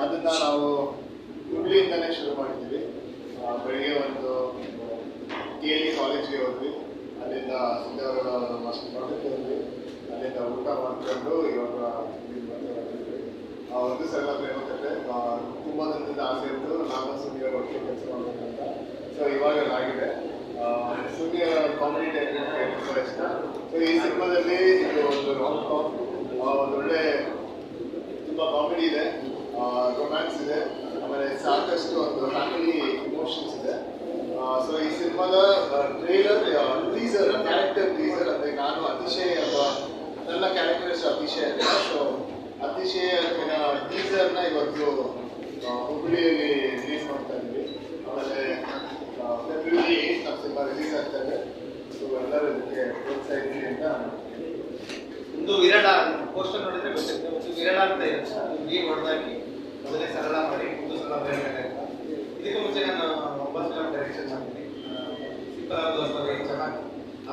ಅದನ್ನ ನಾವು ಹುಬ್ಳಿಯಿಂದನೇ ಶುರು ಮಾಡಿದ್ದೀವಿ. ಬೆಳಿಗ್ಗೆ ಒಂದು KLE ಕಾಲೇಜ್ಗೆ ಹೋದ್ವಿ, ಅಲ್ಲಿಂದ ಸಿದ್ಧಾರೂಢ ಮಾಸ್ಟರ್ ಕಾಲೇಜ್ಗೆ ಹೋದ್ವಿ, ಅಲ್ಲಿಂದ ಊಟ ಮಾಡ್ಕೊಂಡು ಇವಾಗ ಒಂದು ಸಲ ಏನಂತಂದರೆ ತುಂಬ ದಿನದಿಂದ ಆಸೆ ಇತ್ತು ನಾನು ಸುನಿಯ ಒಟ್ಟಿಗೆ ಕೆಲಸ ಮಾಡಬೇಕಂತ. ಸೊ ಇವಾಗ ಆಗಿದೆ. ಸುನಿಯ ಕಾಮಿಡಿ ಟೈಪ್ ತುಂಬ ಇಷ್ಟ. ಸೊ ಈ ಸಿನಿಮಾದಲ್ಲಿ ಇದು ಒಂದು ರಾಂಗ್ ಕಾಮ್, ಒಂದೊಳ್ಳೆ ತುಂಬ ಕಾಮಿಡಿ ಇದೆ, ರೊಮ್ಯಾನ್ಸ್ ಇದೆ, ಆಮೇಲೆ ಸಾಕಷ್ಟು ಒಂದು ಫ್ಯಾಮಿಲಿ ಇಮೋಷನ್ಸ್ ಇದೆ. ಸೊ ಈ ಸಿನಿಮಾದ ಟ್ರೇಲರ್ ಟೀಸರ್, ಕ್ಯಾರೆಕ್ಟರ್ ಟೀಸರ್ ಅಂದರೆ ನಾನು ಅತಿಶಯ ಅಥವಾ ನನ್ನ ಕ್ಯಾರೆಕ್ಟರ್ ಹೆಸರು ಅತಿಶಯ ಅಂತ. ಸೊ ಅತಿಶಯ ಟೀಸರ್ನ ಇವತ್ತು ಹುಬ್ಬಳ್ಳಿಯಲ್ಲಿ ರಿಲೀಸ್ ಮಾಡ್ತಾ ಇದ್ವಿ. ಆಮೇಲೆ ಫೆಬ್ರವರಿ 8 ನಮ್ಮ ಸಿನಿಮಾ ರಿಲೀಸ್ ಆಗ್ತಾ ಇದೆ. ಸೊ ಎಲ್ಲರೂ ಇದಕ್ಕೆ ಪ್ರೋತ್ಸಾಹಿಸಿ ಅಂತ. ಒಂದು ವಿರಳ ಪೋಸ್ಟರ್ ನೋಡಿದ್ರೆ ಗೊತ್ತಿರುತ್ತೆ, ಒಂದು ವಿರಳ ಅಂತ ಇರುತ್ತೆ, ನೀವು ಹೊಡೆದಾಕಿ ಮೊದಲೇ ಸರಳ ಮಾಡಿ ಒಂದು ಸಲ ಬರಬೇಕಾಗುತ್ತೆ. ಇದಕ್ಕೂ ಮುಂಚೆ ನಾನು 9 ಫಿಲಮ್ ಡೈರೆಕ್ಷನ್ ಮಾಡಿದ್ದೀನಿ. ಚೆನ್ನಾಗಿ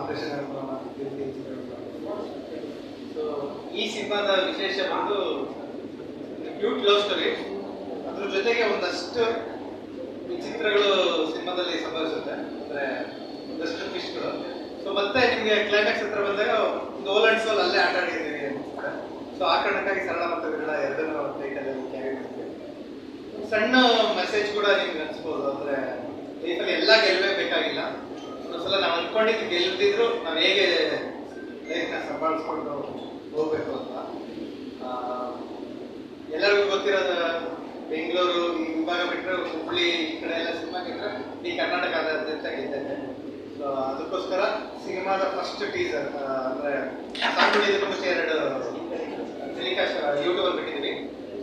ಆಪರೇಷನ್ ಸೊ ಈ ಸಿನಿಮಾದ ವಿಶೇಷ ಬಂದು ಕ್ಯೂಟ್ ಲವ್ ಸ್ಟೋರಿ, ಅದ್ರ ಜೊತೆಗೆ ಒಂದಷ್ಟು ವಿಚಿತ್ರಗಳು ಸಿನಿಮಾದಲ್ಲಿ ಸಂಭವಿಸುತ್ತೆ, ಅಂದರೆ ಒಂದಷ್ಟು ಟ್ವಿಸ್ಟ್ಗಳು. ಸೊ ಮತ್ತೆ ನಿಮಗೆ ಕ್ಲೈಮ್ಯಾಕ್ಸ್ ಹತ್ರ ಬಂದಾಗ ಒಂದು ಓಲ್ ಅಂಡ್ ಸೋಲ್ ಅಲ್ಲೇ ಆಟ ಆಡಿದ್ದೀವಿ ಅನ್ಸುತ್ತೆ. ಸೊ ಆ ಕಾರಣಕ್ಕಾಗಿ ಸರಳ ಮತ್ತು ವಿರಳ ಎರಡನ್ನೂ ಟೈಟಲಲ್ಲಿ ಕ್ಯಾರಿ ಮಾಡ್ತೀವಿ. ಸಣ್ಣ ಮೆಸೇಜ್ ಕೂಡ ನಿಮ್ಗೆ ಅನಿಸ್ಬೋದು, ಅಂದರೆ ಲೈಫಲ್ಲಿ ಎಲ್ಲ ಗೆಲ್ಲಬೇಕಾಗಿಲ್ಲ. ಒಂದೊಂದ್ಸಲ ನಾವು ಅಂದ್ಕೊಂಡಿದ್ದು ಗೆಲ್ದಿದ್ರು ನಾವು ಹೇಗೆ ಲೈಫ್ನ ಸಂಭಾಳಿಸ್ಕೊಂಡು ಹೋಗ್ಬೇಕು ಅಂತ. ಎಲ್ಲರಿಗೂ ಗೊತ್ತಿರೋದು ಬೆಂಗಳೂರು ಈ ವಿಭಾಗ ಬಿಟ್ಟರೆ ಹುಬ್ಬಳ್ಳಿ ಈ ಕಡೆ ಎಲ್ಲ ಸಿನಿಮಾ ಗೆಟ್ಟರೆ ಈ ಕರ್ನಾಟಕದಾದ್ಯಂತ ಗೆದ್ದಿದೆ. ಸೊ ಅದಕ್ಕೋಸ್ಕರ ಸಿನಿಮಾದ ಫಸ್ಟ್ ಟೀಸರ್ ಅಂದರೆ ಸಾಂಗ್ ಇದಕ್ಕೂ ಮುಂಚೆ 2 ಟೆಲಿಕಾಸ್ಟ್ ಯೂಟ್ಯೂಬಲ್ಲಿ ಬಿಟ್ಟಿದ್ದೀವಿ.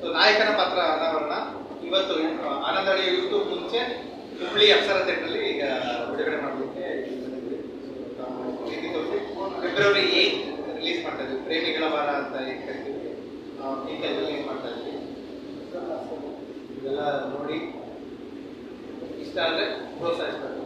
ಸೊ ನಾಯಕನ ಪಾತ್ರ ಅನಾವರಣ ಇವತ್ತು ಆನಂದಳಿ ಯೂಟ್ಯೂಬ್ ಮುಂಚೆ ಹುಬ್ಬಳ್ಳಿ ಅಪ್ಸರ ಥಿಯೇಟರಲ್ಲಿ ಈಗ ಬಿಡುಗಡೆ ಮಾಡಲಿಕ್ಕೆ ಫೆಬ್ರವರಿ 8 ರಿಲೀಸ್ ಮಾಡ್ತಾ ಇದ್ವಿ. ಪ್ರೇಮಿಗಳ ವಾರ ಅಂತ ಏನು ಕರಿತೀವಿ, ಈ ಟೈಮಲ್ಲಿ ರಿಲೀಸ್ ಮಾಡ್ತಾ ಇದ್ವಿ. ಇದೆಲ್ಲ ನೋಡಿ ಇಷ್ಟ ಆದರೆ ಪ್ರೋತ್ಸಾಹಿಸ್ತಾರೆ.